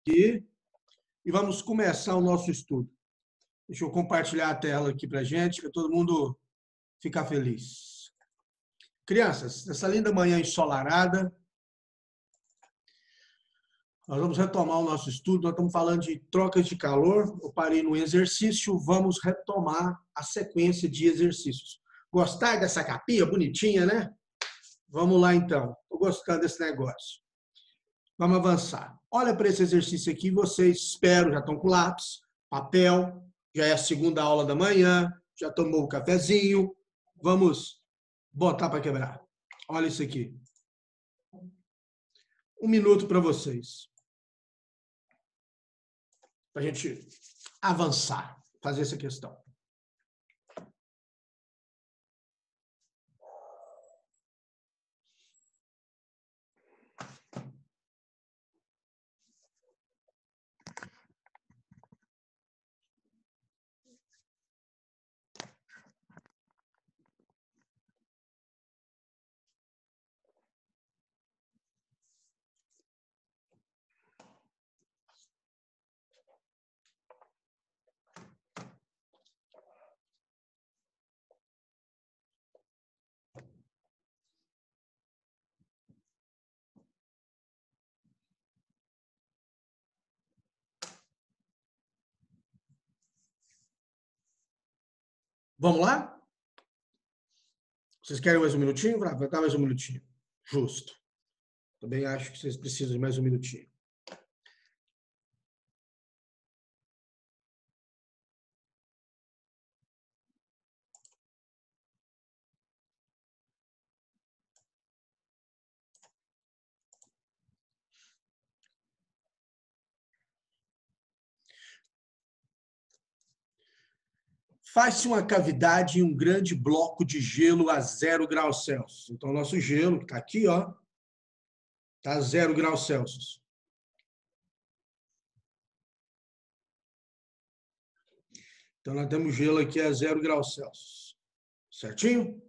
aqui e vamos começar o nosso estudo. Deixa eu compartilhar a tela aqui para a gente, para todo mundo ficar feliz. Crianças, nessa linda manhã ensolarada, nós vamos retomar o nosso estudo. Nós estamos falando de trocas de calor. Eu parei no exercício, vamos retomar a sequência de exercícios. Gostaram dessa capinha bonitinha, né? Vamos lá, então. Estou gostando desse negócio. Vamos avançar. Olha para esse exercício aqui. Vocês, espero, já estão com lápis, papel. Já é a segunda aula da manhã. Já tomou o cafezinho. Vamos botar para quebrar. Olha isso aqui. 1 minuto para vocês. Para a gente avançar, fazer essa questão. Vamos lá? Vocês querem mais um minutinho? Vai dar mais um minutinho. Justo. Também acho que vocês precisam de mais um minutinho. Faz-se uma cavidade em um grande bloco de gelo a 0 graus Celsius. Então, o nosso gelo, que está aqui, ó, está a 0 graus Celsius. Então, nós temos gelo aqui a 0 graus Celsius. Certinho?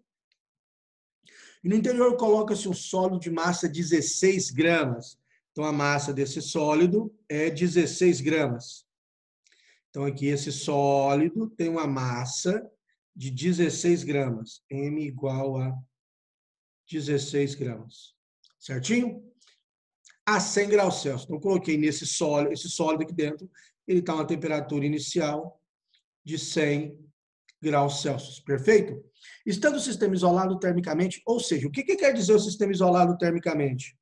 E no interior coloca-se um sólido de massa 16 gramas. Então, a massa desse sólido é 16 gramas. Então, aqui esse sólido tem uma massa de 16 gramas. M igual a 16 gramas. Certinho? A 100 graus Celsius. Então, coloquei nesse sólido, esse sólido aqui dentro, ele está a uma temperatura inicial de 100 graus Celsius. Perfeito? Estando o sistema isolado termicamente, ou seja, o que quer dizer o sistema isolado termicamente?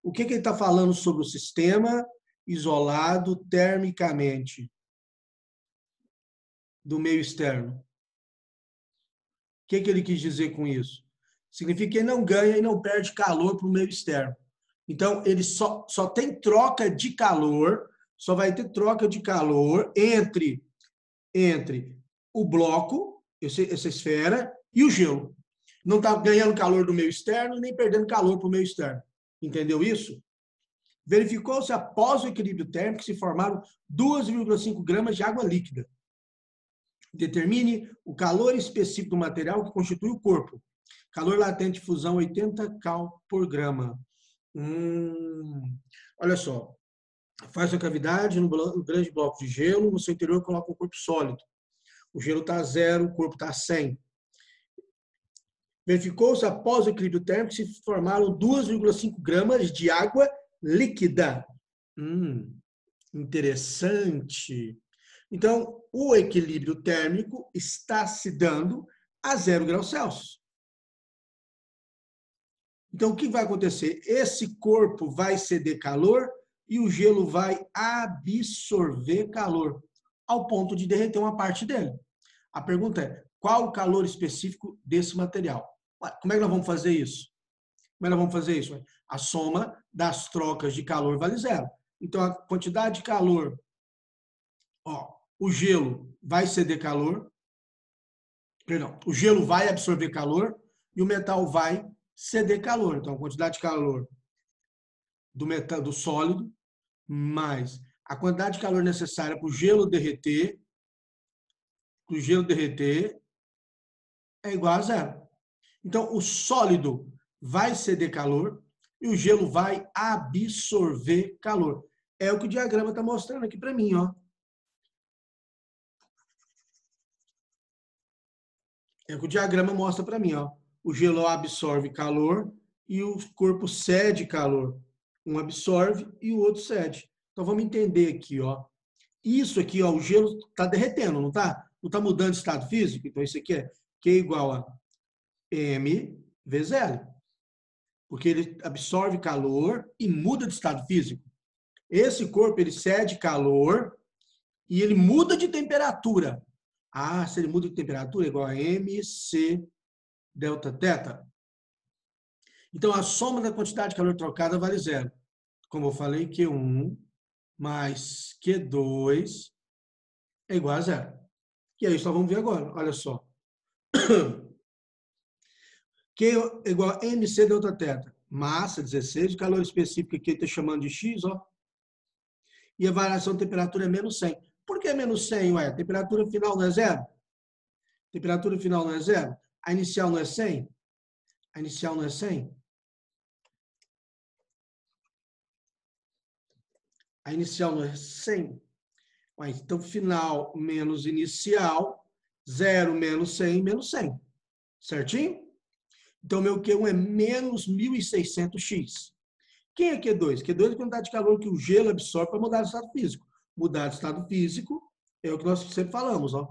O que ele está falando sobre o sistema isolado termicamente do meio externo? O que ele quis dizer com isso? Significa que ele não ganha e não perde calor para o meio externo. Então, ele só tem troca de calor, só vai ter troca de calor entre o bloco, essa esfera, e o gelo. Não está ganhando calor do meio externo, nem perdendo calor para o meio externo. Entendeu isso? Verificou-se após o equilíbrio térmico que se formaram 2,5 gramas de água líquida. Determine o calor específico do material que constitui o corpo. Calor latente de fusão 80 cal por grama. Olha só. Faz uma cavidade no grande bloco de gelo, no seu interior coloca um corpo sólido. O gelo está a 0, o corpo está a 100. Verificou-se após o equilíbrio térmico que se formaram 2,5 gramas de água líquida. Interessante. Então, o equilíbrio térmico está se dando a 0 graus Celsius. Então, o que vai acontecer? Esse corpo vai ceder calor e o gelo vai absorver calor, ao ponto de derreter uma parte dele. A pergunta é, qual o calor específico desse material? Como é que nós vamos fazer isso? Como é que nós vamos fazer isso? A soma das trocas de calor vale 0. Então, a quantidade de calor, o gelo vai ceder calor, o gelo vai absorver calor e o metal vai ceder calor. Então, a quantidade de calor do metal, do sólido, mais a quantidade de calor necessária para o gelo derreter, é igual a 0. Então, o sólido vai ceder calor e o gelo vai absorver calor. É o que o diagrama está mostrando aqui para mim, ó. É o que o diagrama mostra para mim, ó. O gelo absorve calor e o corpo cede calor. Um absorve e o outro cede. Então vamos entender aqui, ó. Isso aqui, ó, o gelo está derretendo, não está? Não está mudando de estado físico? Então isso aqui é Q igual a M vezes L. Porque ele absorve calor e muda de estado físico. Esse corpo, ele cede calor e ele muda de temperatura. Ah, se ele muda de temperatura, é igual a MC delta teta. Então, a soma da quantidade de calor trocada vale zero. Como eu falei, Q1 mais Q2 é igual a zero. E aí, só vamos ver agora. Olha só. Q é igual a MC delta teta. Massa, 16. O calor específico aqui está chamando de X, ó. E a variação de temperatura é menos 100. Por que menos 100? Ué, a temperatura final não é zero? Temperatura final não é zero? A inicial não é 100? A inicial não é 100? A inicial não é 100? Ué, então, final menos inicial, 0 menos 100, menos 100. Certinho? Então, meu Q1 é menos 1.600x. Quem é Q2? Q2 é a quantidade de calor que o gelo absorve para mudar de estado físico. Mudar de estado físico é o que nós sempre falamos, ó.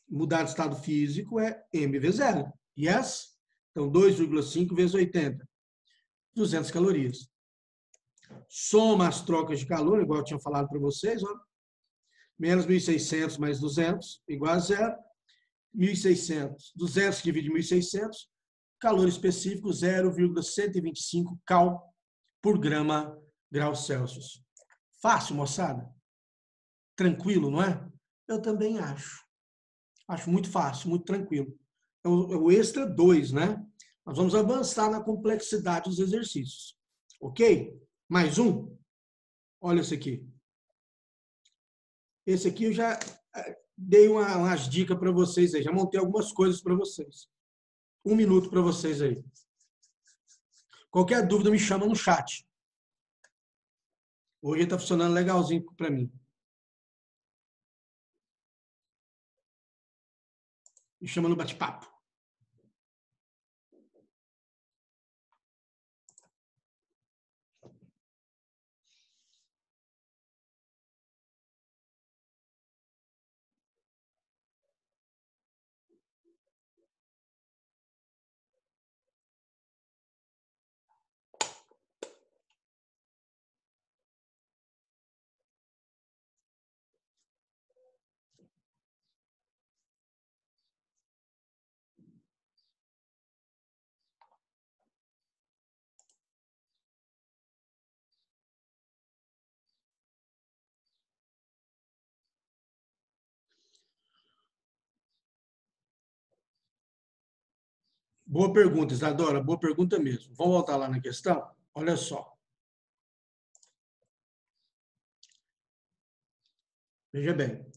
Mudar de estado físico é M vezes L. Yes? Então, 2,5 vezes 80. 200 calorias. Soma as trocas de calor, igual eu tinha falado para vocês, ó. Menos 1.600 mais 200, igual a zero. 1.600, 200 que divide 1.600, calor específico 0,125 cal por grama graus Celsius. Fácil, moçada? Tranquilo, não é? Eu também acho. Acho muito fácil, muito tranquilo. É o extra 2, né? Nós vamos avançar na complexidade dos exercícios. Ok? Mais um? Olha esse aqui. Esse aqui eu já dei umas dicas para vocês aí. Já montei algumas coisas para vocês. 1 minuto para vocês aí. Qualquer dúvida me chama no chat. Hoje está funcionando legalzinho para mim. Me chama no bate-papo. Boa pergunta, Isadora. Boa pergunta mesmo. Vamos voltar lá na questão? Olha só. Veja bem.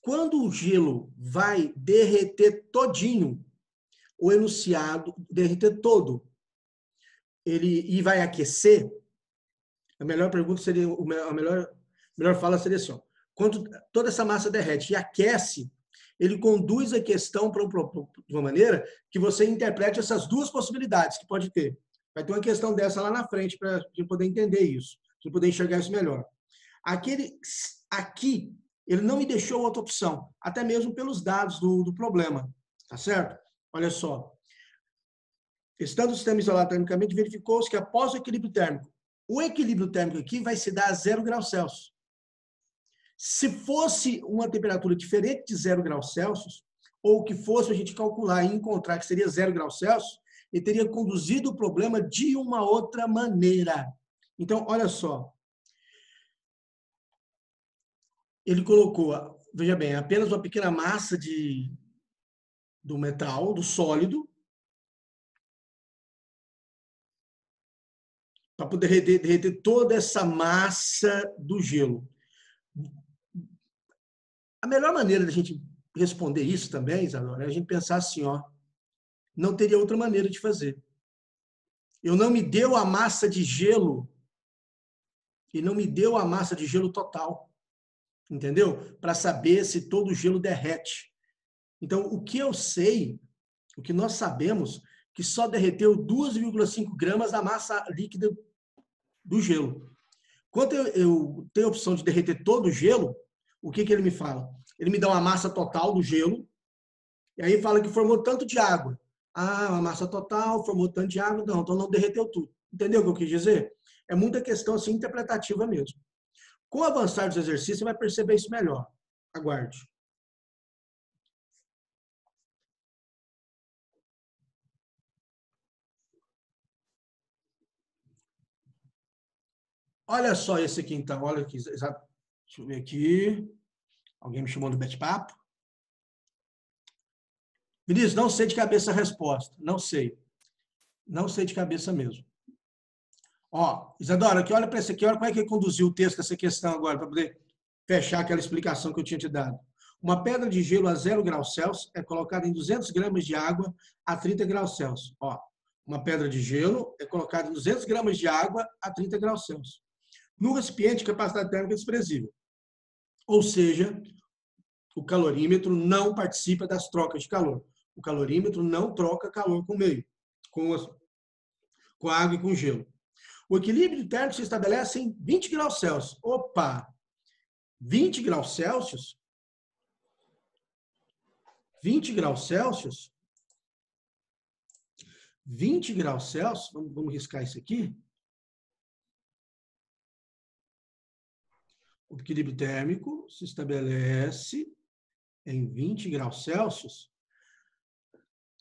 Quando o gelo vai derreter todinho, o enunciado derreter todo, e vai aquecer, a melhor pergunta seria, a melhor fala seria assim, ó, quando toda essa massa derrete e aquece, ele conduz a questão de uma maneira que você interprete essas duas possibilidades que pode ter. Vai ter uma questão dessa lá na frente para a gente poder entender isso, para a gente poder enxergar isso melhor. Aqui, ele não me deixou outra opção, até mesmo pelos dados do problema, tá certo? Olha só. Estando o sistema isolado termicamente, verificou-se que após o equilíbrio térmico aqui vai se dar a 0 graus Celsius. Se fosse uma temperatura diferente de 0 graus Celsius, ou que fosse a gente calcular e encontrar que seria 0 graus Celsius, ele teria conduzido o problema de uma outra maneira. Então, olha só. Ele colocou, veja bem, apenas uma pequena massa do metal, do sólido, para poder derreter toda essa massa do gelo. A melhor maneira da gente responder isso também, Isadora, é a gente pensar assim, ó, não teria outra maneira de fazer. Eu não me deu a massa de gelo Ele não me deu a massa de gelo total, entendeu? Para saber se todo o gelo derrete. Então, o que eu sei, o que nós sabemos, que só derreteu 2,5 gramas da massa líquida do gelo. Quando eu tenho a opção de derreter todo o gelo, o que ele me fala? Ele me dá uma massa total do gelo, e aí fala que formou tanto de água. Ah, uma massa total, formou tanto de água, não, então não derreteu tudo. Entendeu o que eu quis dizer? É muita questão assim, interpretativa mesmo. Com o avançar dos exercícios, você vai perceber isso melhor. Aguarde. Olha só esse aqui, então. Olha aqui. Deixa eu ver aqui. Alguém me chamou no bate-papo? Vinícius, não sei de cabeça a resposta. Não sei. Não sei de cabeça mesmo. Ó, Isadora, aqui, olha para esse aqui. Olha como é que ele conduziu o texto dessa questão agora, para poder fechar aquela explicação que eu tinha te dado. Uma pedra de gelo a 0 graus Celsius é colocada em 200 gramas de água a 30 graus Celsius. Ó, uma pedra de gelo é colocada em 200 gramas de água a 30 graus Celsius. No recipiente, capacidade térmica desprezível. Ou seja, o calorímetro não participa das trocas de calor. O calorímetro não troca calor com o meio, com a água e com o gelo. O equilíbrio térmico se estabelece em 20 graus Celsius. Opa! 20 graus Celsius? 20 graus Celsius? 20 graus Celsius? Vamos riscar isso aqui. O equilíbrio térmico se estabelece em 20 graus Celsius.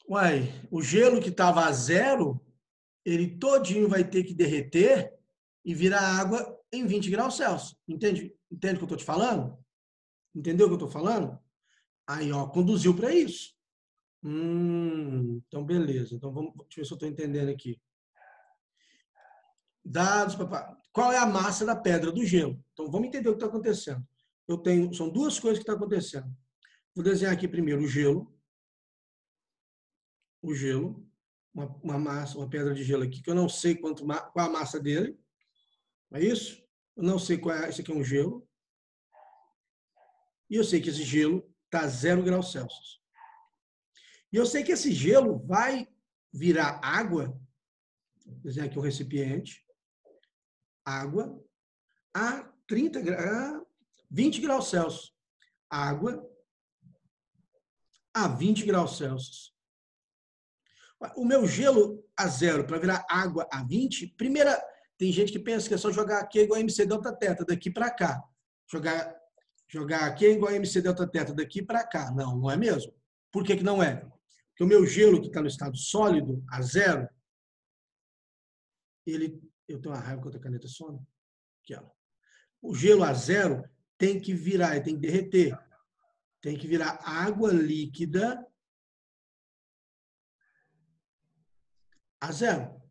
Uai, o gelo que estava a 0, ele todinho vai ter que derreter e virar água em 20 graus Celsius. Entende? Entende o que eu estou te falando? Entendeu o que eu estou falando? Aí, ó, conduziu para isso. Então, beleza. Então, deixa eu ver se eu estou entendendo aqui. Dados, papai. Qual é a massa da pedra do gelo? Então, vamos entender o que está acontecendo. São duas coisas que estão acontecendo. Vou desenhar aqui primeiro o gelo. O gelo. Uma massa, uma pedra de gelo aqui, que eu não sei qual a massa dele. É isso? Eu não sei qual é. Esse aqui é um gelo. E eu sei que esse gelo está a 0 graus Celsius. E eu sei que esse gelo vai virar água. Vou desenhar aqui um recipiente. Água a 20 graus Celsius. Água a 20 graus Celsius. O meu gelo a 0 para virar água a 20, primeira, tem gente que pensa que é só jogar Q igual a MC delta teta daqui para cá. Jogar Q igual a MC delta teta daqui para cá. Não, não é mesmo. Por que não é? Porque o meu gelo que está no estado sólido, a 0, eu tenho uma raiva com a caneta Sony. Aqui, ó. O gelo a 0 tem que virar, tem que derreter. Tem que virar água líquida a 0.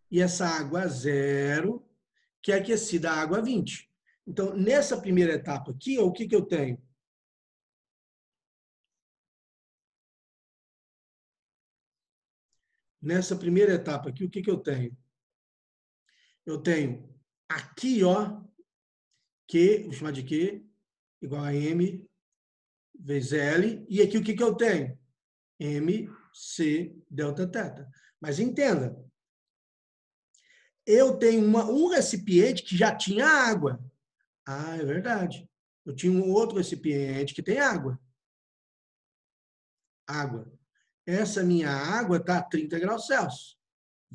E essa água a 0, que é aquecida a água a 20. Então, nessa primeira etapa aqui, o que eu tenho? Nessa primeira etapa aqui, o que eu tenho? Eu tenho aqui, ó, Q, vou chamar de Q, igual a M vezes L. E aqui o que eu tenho? MC delta teta. Mas entenda, eu tenho um recipiente que já tinha água. Ah, é verdade. Eu tinha um outro recipiente que tem água. Água. Essa minha água está a 30 graus Celsius.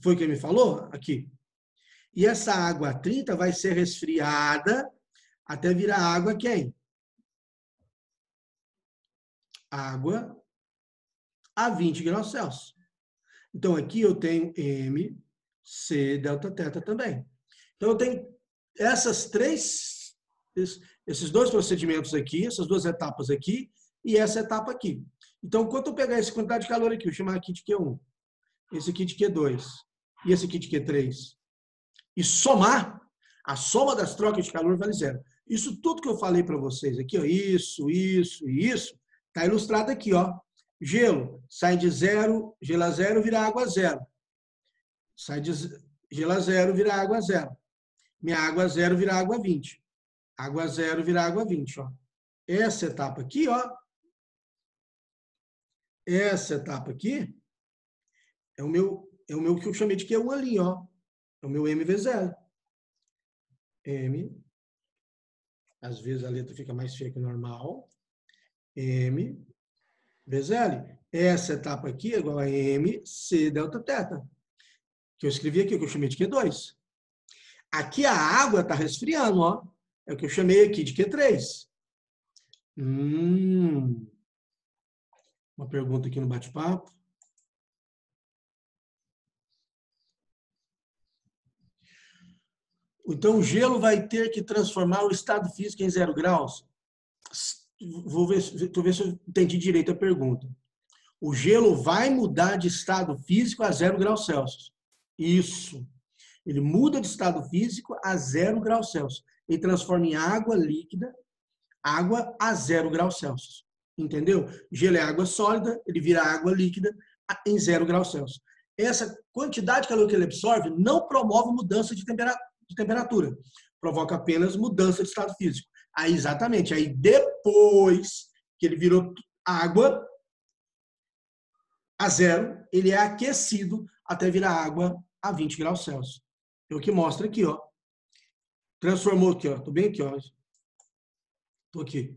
Foi o que ele me falou? Aqui. E essa água a 30 vai ser resfriada até virar água quem? Água a 20 graus Celsius. Então, aqui eu tenho M, C, delta teta também. Então, eu tenho esses dois procedimentos aqui, essas duas etapas aqui, e essa etapa aqui. Então, quando eu pegar essa quantidade de calor aqui, eu vou chamar aqui de Q1, esse aqui de Q2, e esse aqui de Q3, e somar, a soma das trocas de calor vale 0. Isso tudo que eu falei para vocês aqui, ó, isso, está ilustrado aqui, ó. Gelo sai de 0, gelo a 0 vira água a 0. Sai de gelo a 0 vira água a 0. minha água zero vira água 20. Água zero vira água 20, ó. Essa etapa aqui, ó. Essa etapa aqui é o meu que eu chamei de Q1 ali, ó. É o meu M vezes L. M. Às vezes a letra fica mais feia que o normal. M vezes L. Essa etapa aqui é igual a MC delta teta. Que eu escrevi aqui, que eu chamei de Q2. Aqui a água está resfriando, ó. É o que eu chamei aqui de Q3. Uma pergunta aqui no bate-papo. Então, o gelo vai ter que transformar o estado físico em 0 graus? Vou ver se eu entendi direito a pergunta. O gelo vai mudar de estado físico a 0 graus Celsius. Isso. Ele muda de estado físico a 0 graus Celsius. Ele transforma em água líquida, água a 0 graus Celsius. Entendeu? Gelo é água sólida, ele vira água líquida em 0 graus Celsius. Essa quantidade de calor que ele absorve não promove mudança de temperatura. Provoca apenas mudança de estado físico. Aí, exatamente. Aí, depois que ele virou água a 0, ele é aquecido até virar água a 20 graus Celsius. É o que mostra aqui, ó. Transformou aqui, ó. Tô bem aqui, ó. Tô aqui.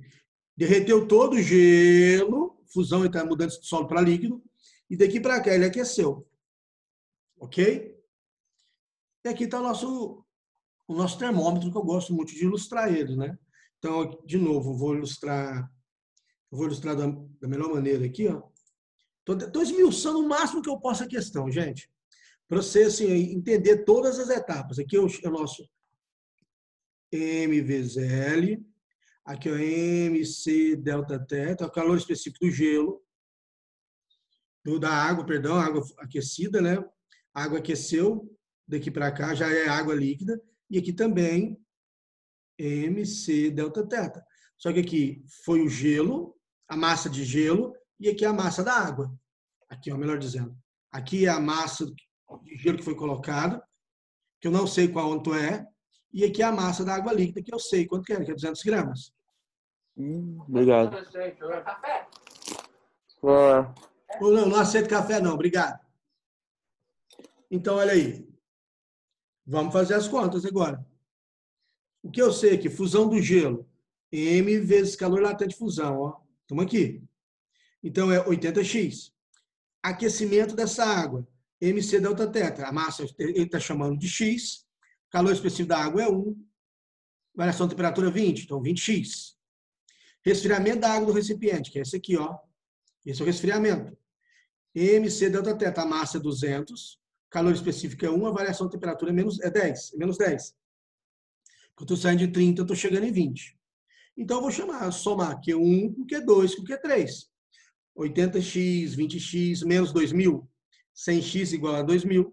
Derreteu todo o gelo, fusão entre a mudança de solo para líquido, e daqui para cá ele aqueceu. Ok? E aqui está o nosso termômetro, que eu gosto muito de ilustrar ele, né? Então, de novo, vou ilustrar da melhor maneira aqui, ó. Estou esmiuçando o máximo que eu posso a questão, gente. Para você assim, entender todas as etapas. Aqui é o nosso M vezes L. Aqui é o MC delta teta, o calor específico do gelo. Da água, perdão, água aquecida, né? A água aqueceu, daqui para cá já é água líquida. E aqui também MC delta teta. Só que aqui foi o gelo, a massa de gelo, e aqui é a massa da água. Aqui, ó, melhor dizendo. Aqui é a massa de gelo que foi colocada, que eu não sei quanto é, e aqui é a massa da água líquida, que eu sei quanto que é 200 gramas. Obrigado. Não aceito café, não. Obrigado. Então, olha aí. Vamos fazer as contas agora. O que eu sei aqui? Fusão do gelo. M vezes calor latente de fusão. Ó. Estamos aqui. Então, é 80x. Aquecimento dessa água. MC delta teta. A massa ele está chamando de x. Calor específico da água é 1. Variação de temperatura 20. Então, 20x. Resfriamento da água do recipiente, que é esse aqui, ó. Esse é o resfriamento. MC delta teta. A massa é 200. Calor específico é 1. A variação de temperatura é 10. Menos 10. Eu estou saindo de 30, eu estou chegando em 20. Então, eu vou somar Q1 com Q2 com Q3. 80x, 20x, menos 2.000. 100x igual a 2.000.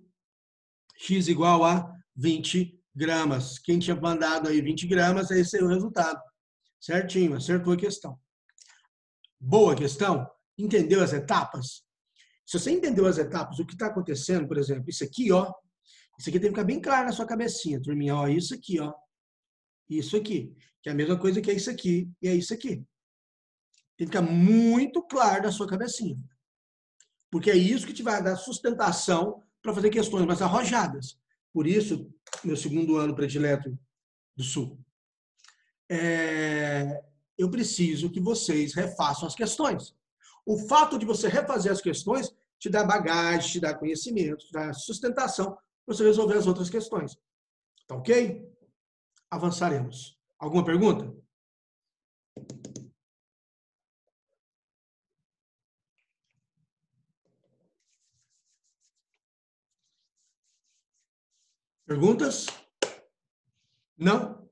X igual a 20 gramas. Quem tinha mandado aí 20 gramas, esse é o resultado. Certinho, acertou a questão. Boa questão? Entendeu as etapas? Se você entendeu as etapas, o que está acontecendo, por exemplo, isso aqui, ó. Isso aqui tem que ficar bem claro na sua cabecinha, turminha. Ó, isso aqui, ó. Isso aqui, que é a mesma coisa que é isso aqui e é isso aqui. Tem que ficar muito claro na sua cabecinha. Porque é isso que te vai dar sustentação para fazer questões mais arrojadas. Por isso, meu segundo ano predileto do Sul, eu preciso que vocês refaçam as questões. O fato de você refazer as questões te dá bagagem, te dá conhecimento, te dá sustentação para você resolver as outras questões. Tá ok? Avançaremos. Alguma pergunta? Perguntas? Não?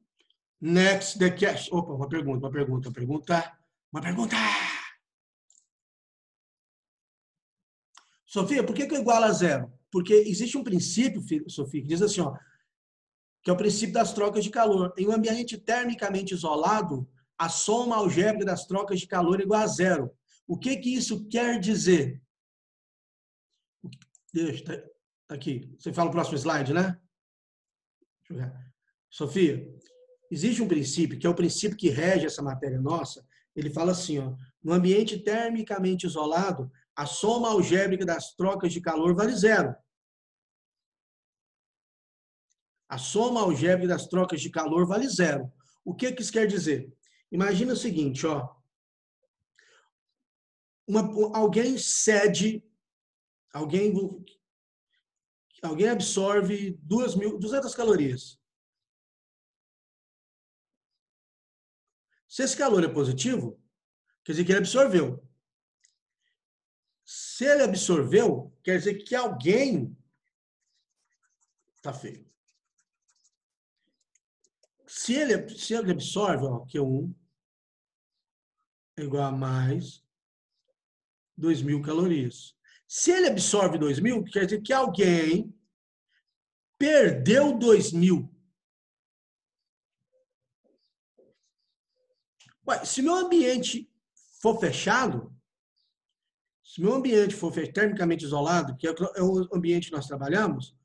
Next, the cash. Opa, uma pergunta. Sofia, por que eu igualo a 0? Porque existe um princípio, Sofia, que diz assim, ó, que é o princípio das trocas de calor. Em um ambiente termicamente isolado, a soma algébrica das trocas de calor é igual a 0. O que isso quer dizer? Deixa, tá aqui. Você fala o próximo slide, né? Deixa eu ver. Sofia, existe um princípio, que é o princípio que rege essa matéria nossa. Ele fala assim, ó, no ambiente termicamente isolado, a soma algébrica das trocas de calor vale zero. A soma algébrica das trocas de calor vale zero. O que isso quer dizer? Imagina o seguinte, ó. Alguém cede, alguém absorve 200 calorias. Se esse calor é positivo, quer dizer que ele absorveu. Se ele absorveu, quer dizer que alguém tá feio. Se ele absorve, ó, Q1 é igual a mais 2.000 calorias. Se ele absorve 2.000, quer dizer que alguém perdeu 2.000. Ué, se meu ambiente for fechado, se meu ambiente for termicamente isolado, que é o ambiente que nós trabalhamos,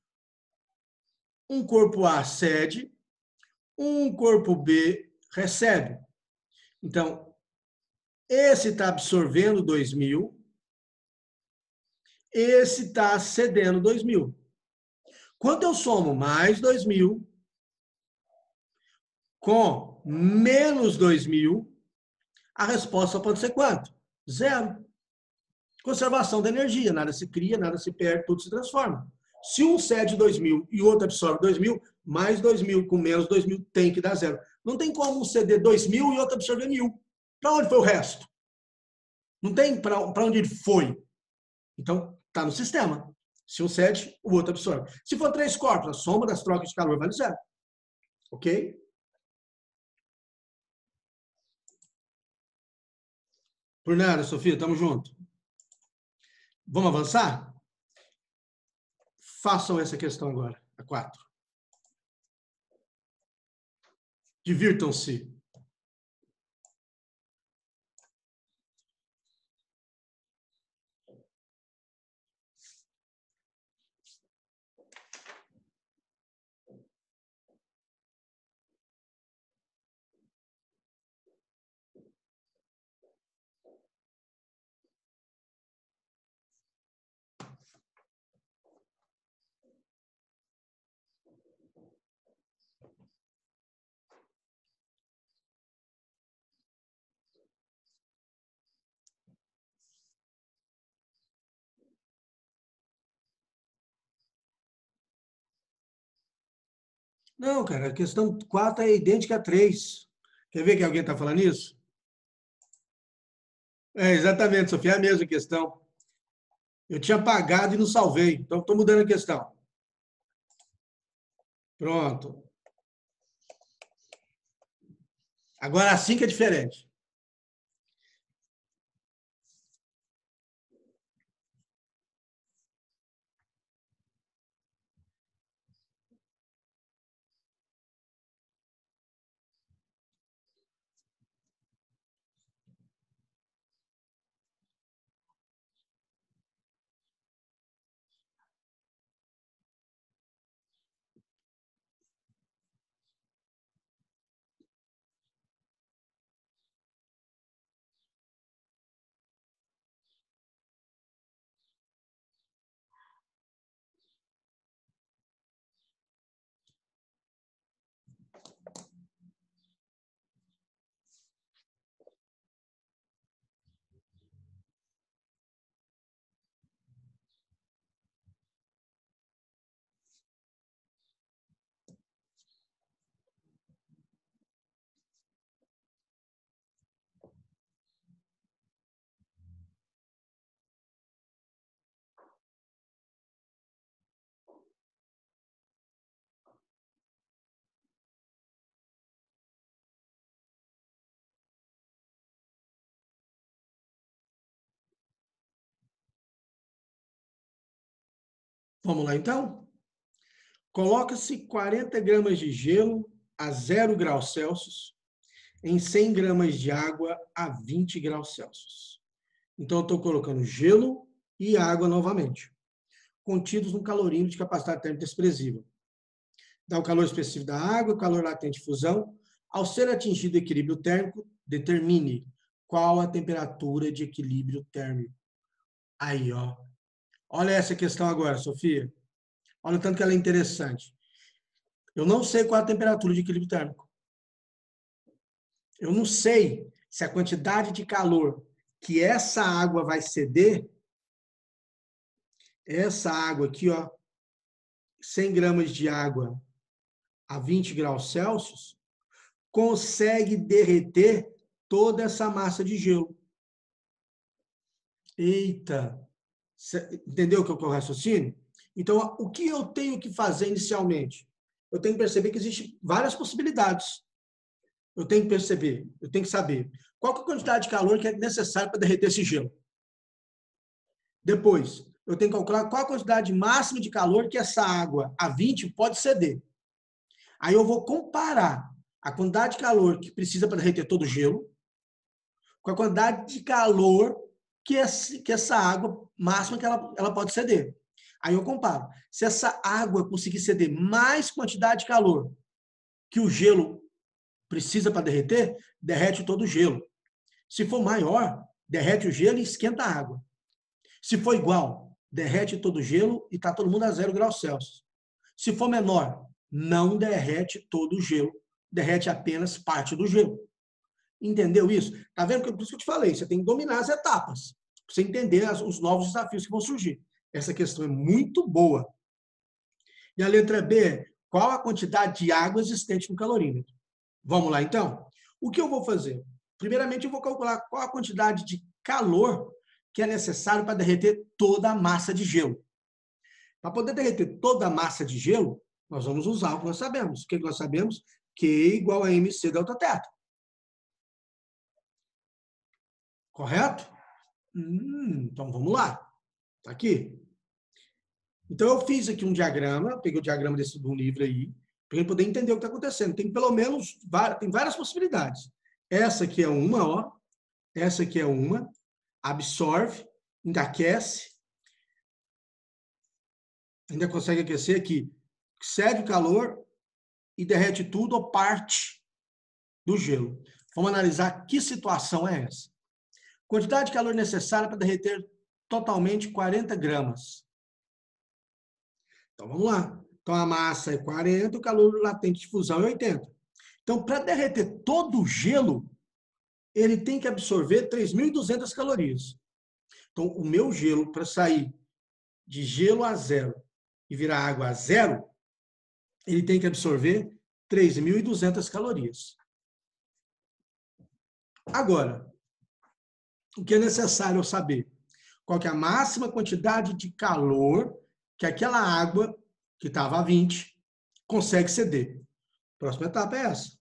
um corpo A cede, um corpo B recebe. Então, esse está absorvendo 2.000, esse está cedendo 2.000. Quando eu somo mais 2.000 com menos 2.000, a resposta pode ser quanto? Zero. Conservação da energia, nada se cria, nada se perde, tudo se transforma. Se um cede 2.000 e o outro absorve 2.000, mais 2.000 com menos 2.000 tem que dar zero. Não tem como um ceder 2.000 e outro absorver 1.000. Para onde foi o resto? Não tem para onde ele foi. Então, está no sistema. Se um cede, o outro absorve. Se for 3 corpos, a soma das trocas de calor vale zero. Ok? Por nada, Sofia, tamo junto. Vamos avançar? Façam essa questão agora, a 4. Divirtam-se. Não, cara, a questão 4 é idêntica a 3. Quer ver que alguém está falando isso? É, exatamente, Sofia, é a mesma questão. Eu tinha apagado e não salvei, então estou mudando a questão. Pronto. Agora assim que é diferente. Vamos lá, então? Coloca-se 40 gramas de gelo a 0 graus Celsius em 100 gramas de água a 20 graus Celsius. Então, eu estou colocando gelo e água novamente, contidos num calorímetro de capacidade térmica expressiva. dá o calor específico da água, o calor latente de fusão. Ao ser atingido o equilíbrio térmico, determine qual a temperatura de equilíbrio térmico. Aí, ó. Olha essa questão agora, Sofia. Olha o tanto que ela é interessante. Eu não sei qual a temperatura de equilíbrio térmico. Eu não sei se a quantidade de calor que essa água vai ceder, essa água aqui, ó, 100 gramas de água a 20 graus Celsius, consegue derreter toda essa massa de gelo. Eita! Entendeu o que é o raciocínio? Então, o que eu tenho que fazer inicialmente? Eu tenho que perceber que existem várias possibilidades. Eu tenho que perceber, eu tenho que saber qual que é a quantidade de calor que é necessária para derreter esse gelo. Depois, eu tenho que calcular qual a quantidade máxima de calor que essa água a 20 pode ceder. Aí eu vou comparar a quantidade de calor que precisa para derreter todo o gelo com a quantidade de calor que essa água máxima que ela pode ceder. Aí eu comparo. Se essa água conseguir ceder mais quantidade de calor que o gelo precisa para derreter, derrete todo o gelo. Se for maior, derrete o gelo e esquenta a água. Se for igual, derrete todo o gelo e está todo mundo a 0 graus Celsius. Se for menor, não derrete todo o gelo, derrete apenas parte do gelo. Entendeu isso? Tá vendo? Por isso que eu te falei, você tem que dominar as etapas, para você entender os novos desafios que vão surgir. Essa questão é muito boa. E a letra B, qual a quantidade de água existente no calorímetro? Vamos lá, então? O que eu vou fazer? Primeiramente, eu vou calcular qual a quantidade de calor que é necessário para derreter toda a massa de gelo. Para poder derreter toda a massa de gelo, nós vamos usar o que nós sabemos. O que nós sabemos? Q igual a mc delta θ. Correto? Então, vamos lá. Está aqui. Então, eu fiz aqui um diagrama, peguei o diagrama de um livro aí, para ele poder entender o que está acontecendo. Tem pelo menos, tem várias possibilidades. Essa aqui é uma, ó. Essa aqui é uma. Absorve, ainda aquece, ainda consegue aquecer aqui. Cede o calor e derrete tudo ou parte do gelo. Vamos analisar que situação é essa. Quantidade de calor necessária para derreter totalmente 40 gramas. Então, vamos lá. Então, a massa é 40, o calor latente de fusão é 80. Então, para derreter todo o gelo, ele tem que absorver 3.200 calorias. Então, o meu gelo, para sair de gelo a 0 e virar água a 0, ele tem que absorver 3.200 calorias. Agora, o que é necessário eu saber? Qual que é a máxima quantidade de calor que aquela água, que estava a 20, consegue ceder. A próxima etapa é essa.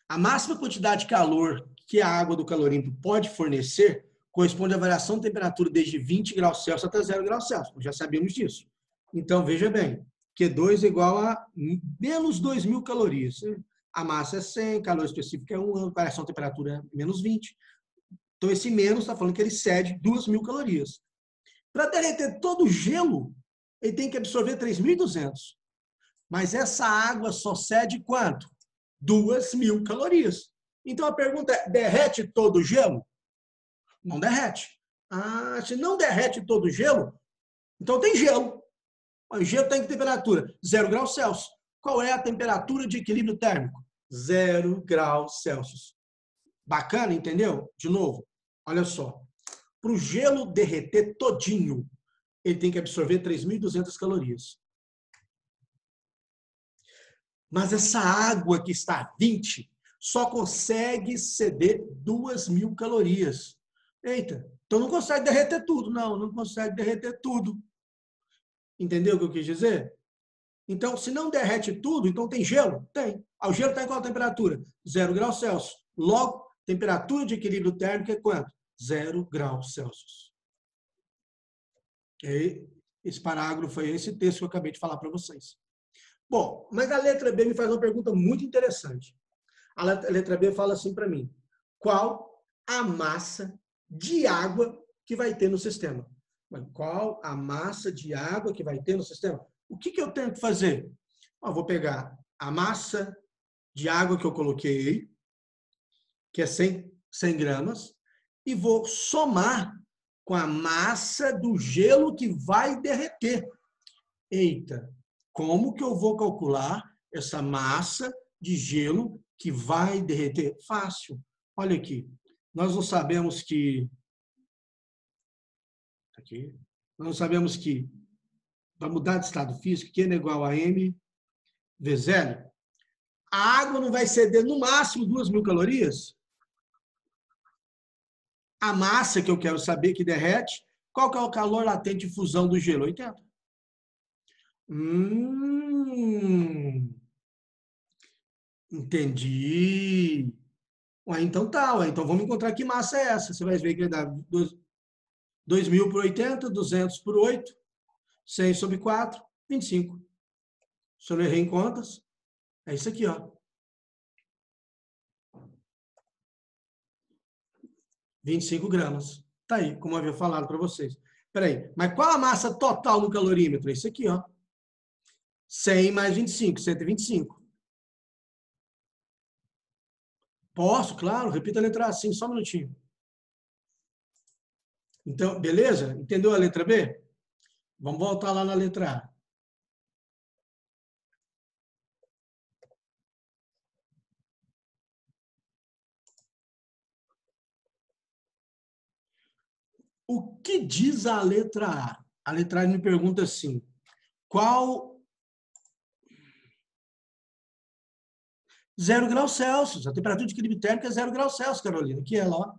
A máxima quantidade de calor que a água do calorímetro pode fornecer corresponde à variação de temperatura desde 20 graus Celsius até 0 graus Celsius. Já sabemos disso. Então, veja bem, Q2 é igual a menos 2.000 calorias. A massa é 100, calor específico é 1, a variação de temperatura é menos 20. Então, esse menos está falando que ele cede 2.000 calorias. Para derreter todo o gelo, ele tem que absorver 3.200. Mas essa água só cede quanto? 2.000 calorias. Então, a pergunta é, derrete todo o gelo? Não derrete. Ah, se não derrete todo o gelo, então tem gelo. O gelo está em que temperatura? 0 graus Celsius. Qual é a temperatura de equilíbrio térmico? 0 graus Celsius. Bacana, entendeu? De novo, olha só. Para o gelo derreter todinho, ele tem que absorver 3.200 calorias. Mas essa água que está a 20 só consegue ceder 2.000 calorias. Eita, então não consegue derreter tudo. Não consegue derreter tudo. Entendeu o que eu quis dizer? Então, se não derrete tudo, então tem gelo? Tem. O gelo está em qual temperatura? 0 graus Celsius. Logo, temperatura de equilíbrio térmico é quanto? 0 graus Celsius. E esse parágrafo foi esse texto que eu acabei de falar para vocês. Bom, mas a letra B me faz uma pergunta muito interessante. A letra B fala assim para mim: qual a massa de água que vai ter no sistema? Qual a massa de água que vai ter no sistema? O que eu tenho que fazer? Eu vou pegar a massa de água que eu coloquei, que é 100 gramas, e vou somar com a massa do gelo que vai derreter. Eita, como que eu vou calcular essa massa de gelo que vai derreter? Fácil. Olha aqui. Nós não sabemos que... Aqui. Nós não sabemos que, para mudar de estado físico, Q é igual a M vezes L. A água não vai ceder no máximo 2.000 calorias? A massa que eu quero saber que derrete, qual que é o calor latente de fusão do gelo? 80. Entendi. Ué, então tá, ué, então vamos encontrar que massa é essa. Você vai ver que vai dar 2.000 por 80, 200 por 8, 100 sobre 4, 25. Se eu não errei em contas, é isso aqui, ó. 25 gramas. Tá aí, como eu havia falado para vocês. Peraí, mas qual a massa total no calorímetro? É isso aqui, ó. 100 mais 25, 125. Posso, claro, repita a letra A, sim, só um minutinho. Então, beleza? Entendeu a letra B? Vamos voltar lá na letra A. O que diz a letra A? A letra A me pergunta assim, qual... 0 graus Celsius. A temperatura de equilíbrio térmico é 0 graus Celsius, Carolina. Que ela, ó.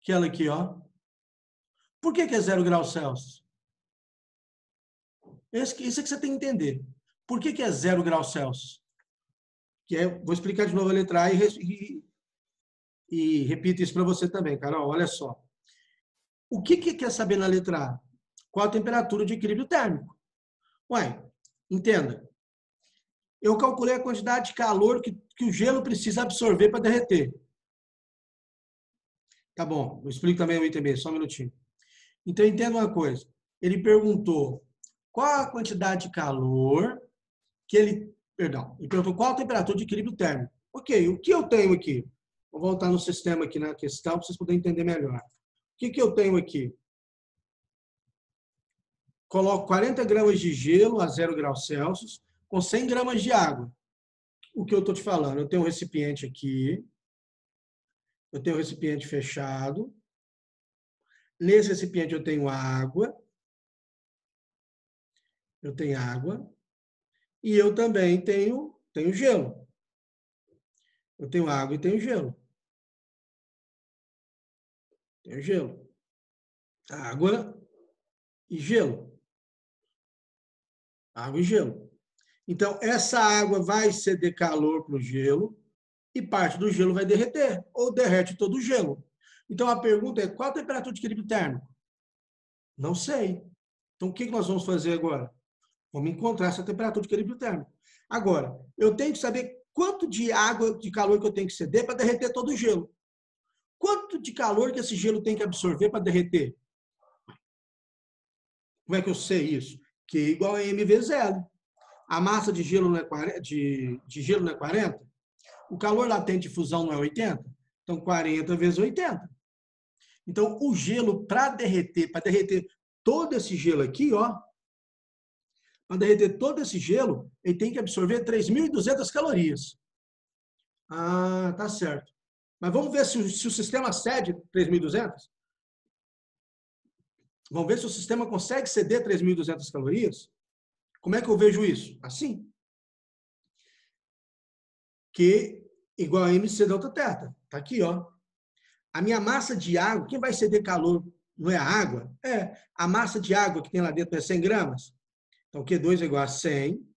Que ela aqui, ó. Por que é 0 graus Celsius? Isso é que você tem que entender. Por que é 0 graus Celsius? Vou explicar de novo a letra A e repito isso para você também, Carol. Olha só. O que quer saber na letra A? Qual a temperatura de equilíbrio térmico? Ué, entenda. Eu calculei a quantidade de calor que o gelo precisa absorver para derreter. Tá bom, eu explico também o item B, só um minutinho. Então, entenda uma coisa. Ele perguntou qual a quantidade de calor que ele... Perdão, ele perguntou qual a temperatura de equilíbrio térmico. Ok, o que eu tenho aqui? Vou voltar no sistema aqui na questão para vocês poderem entender melhor. O que eu tenho aqui? Coloco 40 gramas de gelo a 0 graus Celsius com 100 gramas de água. O que eu estou te falando? Eu tenho um recipiente aqui. Eu tenho um recipiente fechado. Nesse recipiente eu tenho água. Eu tenho água. E eu também tenho gelo. Eu tenho água e tenho gelo. Tenho gelo. Água e gelo. Água e gelo. Então, essa água vai ceder calor para o gelo e parte do gelo vai derreter, ou derrete todo o gelo. Então, a pergunta é, qual a temperatura de equilíbrio térmico? Não sei. Então, o que nós vamos fazer agora? Vamos encontrar essa temperatura de equilíbrio térmico. Agora, eu tenho que saber quanto de água, de calor que eu tenho que ceder para derreter todo o gelo. Quanto de calor que esse gelo tem que absorver para derreter? Como é que eu sei isso? Q é igual a M vezes L. A massa de gelo não é 40, de gelo não é 40? O calor latente de fusão não é 80? Então, 40 vezes 80. Então, o gelo, para derreter todo esse gelo aqui, ó, para derreter todo esse gelo, ele tem que absorver 3.200 calorias. Ah, tá certo. Mas vamos ver se o sistema cede 3.200? Vamos ver se o sistema consegue ceder 3.200 calorias? Como é que eu vejo isso? Assim. Q igual a MC delta θ. Está aqui, ó. A minha massa de água, quem vai ceder calor não é a água? É. A massa de água que tem lá dentro é 100 gramas. Então, Q2 é igual a 100.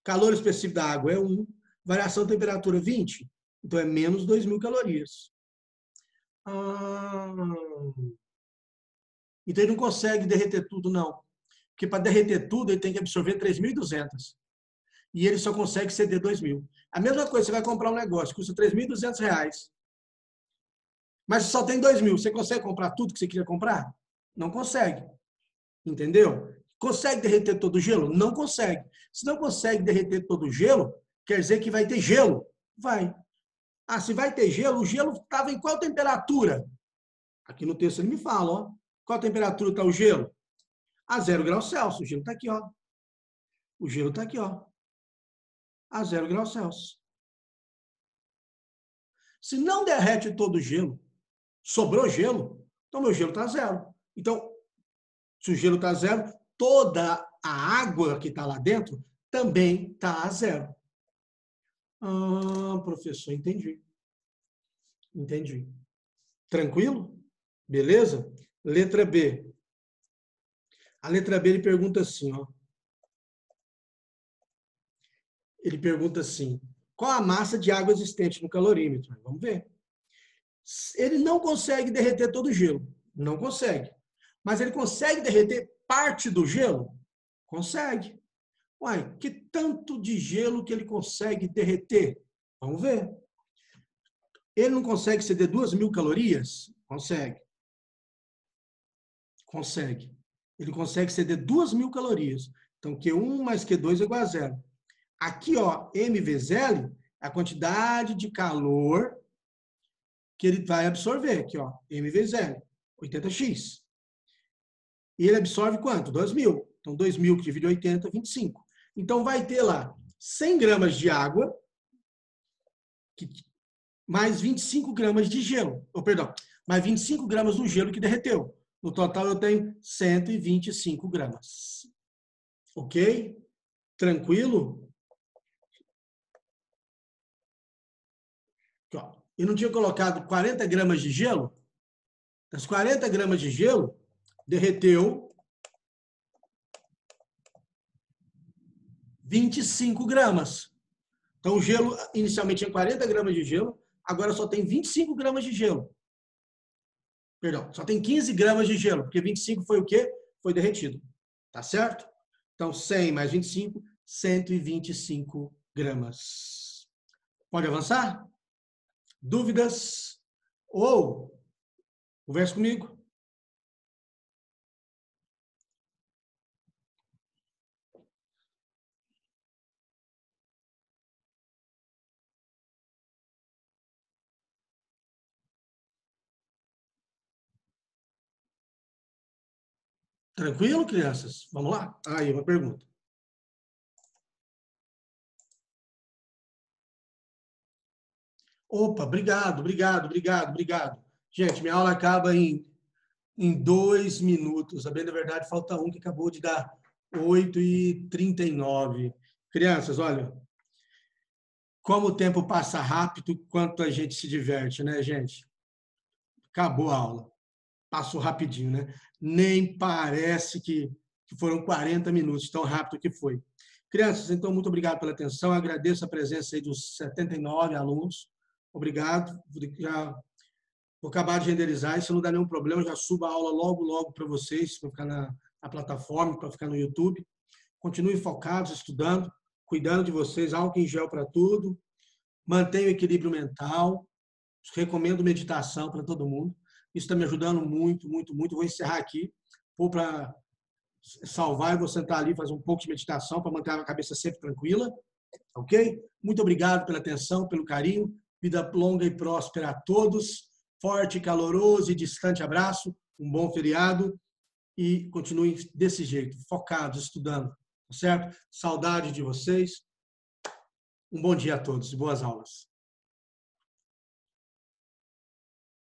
Calor específico da água é 1. Variação de temperatura 20. Então, é menos 2.000 calorias. Então, ele não consegue derreter tudo, não. Porque para derreter tudo, ele tem que absorver 3.200. E ele só consegue ceder 2.000. A mesma coisa, você vai comprar um negócio, custa R$3.200. Mas só tem 2.000. Você consegue comprar tudo que você queria comprar? Não consegue. Entendeu? Consegue derreter todo o gelo? Não consegue. Se não consegue derreter todo o gelo, quer dizer que vai ter gelo? Vai. Ah, se vai ter gelo, o gelo estava em qual temperatura? Aqui no texto ele me fala, ó. Qual temperatura está o gelo? A 0 graus Celsius. O gelo está aqui, ó. O gelo está aqui, ó. A 0 graus Celsius. Se não derrete todo o gelo, sobrou gelo, então meu gelo está zero. Então, se o gelo está zero, toda a água que está lá dentro também está a zero. Ah, professor, entendi. Entendi. Tranquilo? Beleza? Letra B. A letra B ele pergunta assim, ó. Ele pergunta assim: qual a massa de água existente no calorímetro? Vamos ver. Ele não consegue derreter todo o gelo. Não consegue. Mas ele consegue derreter parte do gelo? Consegue. Uai, que tanto de gelo que ele consegue derreter? Vamos ver. Ele não consegue ceder 2.000 calorias? Consegue. Consegue. Ele consegue ceder 2.000 calorias. Então, Q1 mais Q2 é igual a zero. Aqui, ó, M vezes L, a quantidade de calor que ele vai absorver. Aqui, ó, M vezes L, 80x. E ele absorve quanto? 2.000. Então, 2.000 que divide 80, 25. Então, vai ter lá 100 gramas de água, mais 25 gramas de gelo. Perdão, mais 25 gramas do gelo que derreteu. No total, eu tenho 125 gramas. Ok? Tranquilo? Aqui, ó. Eu não tinha colocado 40 gramas de gelo? As 40 gramas de gelo derreteu 25 gramas. Então, o gelo inicialmente tinha 40 gramas de gelo, agora só tem 25 gramas de gelo. Perdão, só tem 15 gramas de gelo, porque 25 foi o quê? Foi derretido. Tá certo? Então, 100 mais 25, 125 gramas. Pode avançar? Dúvidas? Ou, converse comigo. Tranquilo, crianças? Vamos lá? Aí, uma pergunta. Opa, obrigado. Gente, minha aula acaba em 2 minutos. A bem da verdade, falta um que acabou de dar 8h39. Crianças, olha, como o tempo passa rápido, quanto a gente se diverte, né, gente? Acabou a aula. Passou rapidinho, né? Nem parece que foram 40 minutos, tão rápido que foi. Crianças, então, muito obrigado pela atenção. Agradeço a presença aí dos 79 alunos. Obrigado. Já vou acabar de renderizar, e se não dá nenhum problema, já subo a aula logo para vocês, para ficar na plataforma, para ficar no YouTube. Continuem focados, estudando, cuidando de vocês, álcool em gel para tudo. Mantenha o equilíbrio mental. Recomendo meditação para todo mundo. Isso está me ajudando muito. Vou encerrar aqui. Vou para salvar e vou sentar ali, fazer um pouco de meditação para manter a cabeça sempre tranquila. Ok? Muito obrigado pela atenção, pelo carinho. Vida longa e próspera a todos. Forte, caloroso e distante abraço. Um bom feriado. E continuem desse jeito, focados, estudando. Tá certo? Saudade de vocês. Um bom dia a todos e boas aulas.